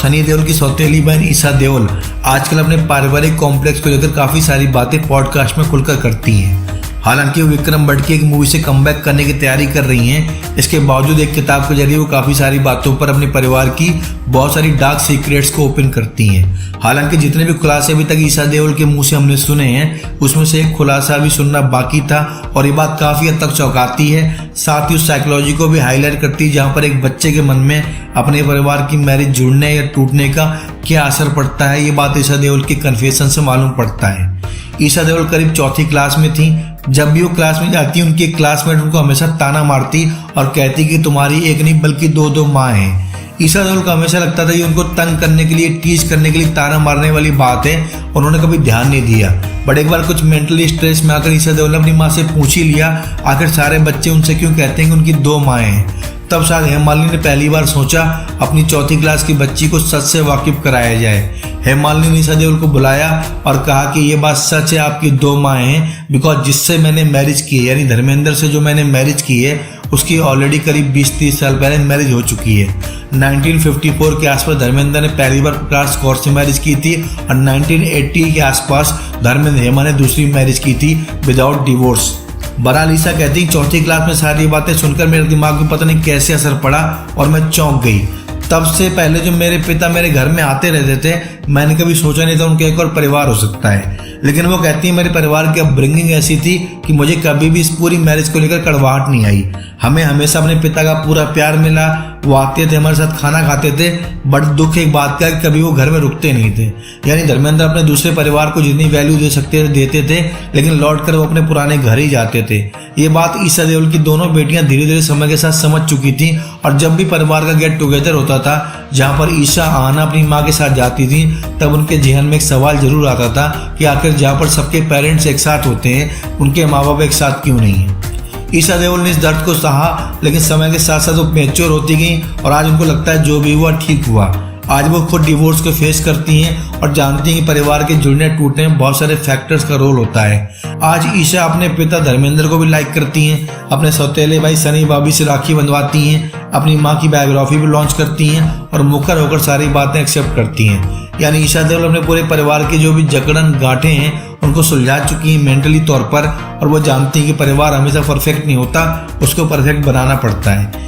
सनी देओल की सौतेली बहन ईशा देओल आजकल अपने पारिवारिक कॉम्प्लेक्स को लेकर काफी सारी बातें पॉडकास्ट में खुलकर करती हैं। हालांकि वो विक्रम भट्ट की एक मूवी से कमबैक करने की तैयारी कर रही हैं, इसके बावजूद एक किताब के जरिए वो काफ़ी सारी बातों पर अपने परिवार की बहुत सारी डार्क सीक्रेट्स को ओपन करती हैं। हालांकि जितने भी खुलासे अभी तक ईशा देओल के मुंह से हमने सुने हैं, उसमें से एक खुलासा भी सुनना बाकी था और ये बात काफ़ी हद तक चौंकाती है, साथ ही उस साइकोलॉजी को भी हाईलाइट करती है जहाँ पर एक बच्चे के मन में अपने परिवार की मैरिज जुड़ने या टूटने का क्या असर पड़ता है। ये बात ईशा देओल के कन्फेशन से मालूम पड़ता है। ईशा देओल करीब चौथी क्लास में थी। जब भी वो क्लास में जाती उनकी एक क्लासमेट उनको हमेशा ताना मारती और कहती कि तुम्हारी एक नहीं बल्कि दो माँ हैं। ईशा देओल को हमेशा लगता था ये उनको तंग करने के लिए, टीज करने के लिए ताना मारने वाली बात है, उन्होंने कभी ध्यान नहीं दिया। बट एक बार कुछ मेंटली स्ट्रेस में आकर ईशा देओल ने अपनी माँ से पूछ ही लिया आखिर सारे बच्चे उनसे क्यों कहते हैं कि उनकी 2 माएँ हैं। तब शायद हेमालिनी ने पहली बार सोचा अपनी चौथी क्लास की बच्ची को सच से वाकिफ कराया जाए। हेमालिनी ने ईशा देओल को बुलाया और कहा कि ये बात सच है, आपकी 2 माएँ हैं, बिकॉज जिससे मैंने मैरिज की है यानी धर्मेंद्र से जो मैंने मैरिज की है उसकी ऑलरेडी करीब 20-30 साल पहले मैरिज हो चुकी है। 1954 के आसपास धर्मेंद्र ने पहली बार प्रकाश कौर से मैरिज की थी और 1980 के आसपास धर्मेंद्र हेमा ने दूसरी मैरिज की थी विदाउट डिवोर्स। बहरहाल ईशा कहती चौथी क्लास में सारी बातें सुनकर मेरे दिमाग में पता नहीं कैसे असर पड़ा और मैं चौंक गई। तब से पहले जो मेरे पिता मेरे घर में आते रहते थे, मैंने कभी सोचा नहीं था उनका एक और परिवार हो सकता है। लेकिन वो कहती है मेरे परिवार की अपब्रिंगिंग ऐसी थी कि मुझे कभी भी इस पूरी मैरिज को लेकर कड़वाहट नहीं आई। हमें हमेशा अपने पिता का पूरा प्यार मिला, वो आते थे हमारे साथ खाना खाते थे, बट दुख एक बात का है कभी वो घर में रुकते नहीं थे। यानी धर्मेंद्र अपने दूसरे परिवार को जितनी वैल्यू दे सकते थे देते थे, लेकिन लौट कर वो अपने पुराने घर ही जाते थे। ये बात ईशा देओल की दोनों बेटियां धीरे धीरे समय के साथ समझ चुकी थी और जब भी परिवार का गेट टुगेदर होता था जहाँ पर ईशा आना अपनी माँ के साथ जाती थी, तब उनके जहन में एक सवाल जरूर आता था कि आखिर जहाँ पर सबके पेरेंट्स एक साथ होते हैं उनके माँ बाप एक साथ क्यों नहीं है। ईशा देओल ने इस दर्द को सहा, लेकिन समय के साथ साथ वो मैच्योर होती गई और आज उनको लगता है जो भी हुआ ठीक हुआ। आज वो खुद डिवोर्स को फेस करती हैं और जानती हैं कि परिवार के जुड़ने टूटने में बहुत सारे फैक्टर्स का रोल होता है। आज ईशा अपने पिता धर्मेंद्र को भी लाइक करती हैं, अपने सौतेले भाई सनी बाबी से राखी बंधवाती हैं, अपनी माँ की बायोग्राफी भी लॉन्च करती हैं और मुखर होकर सारी बातें एक्सेप्ट करती हैं। यानी ईशा देओल अपने पूरे परिवार के जो भी जकड़न गांठें हैं उनको सुलझा चुकी हैं मेंटली तौर पर, और वो जानती हैं कि परिवार हमेशा परफेक्ट नहीं होता, उसको परफेक्ट बनाना पड़ता है।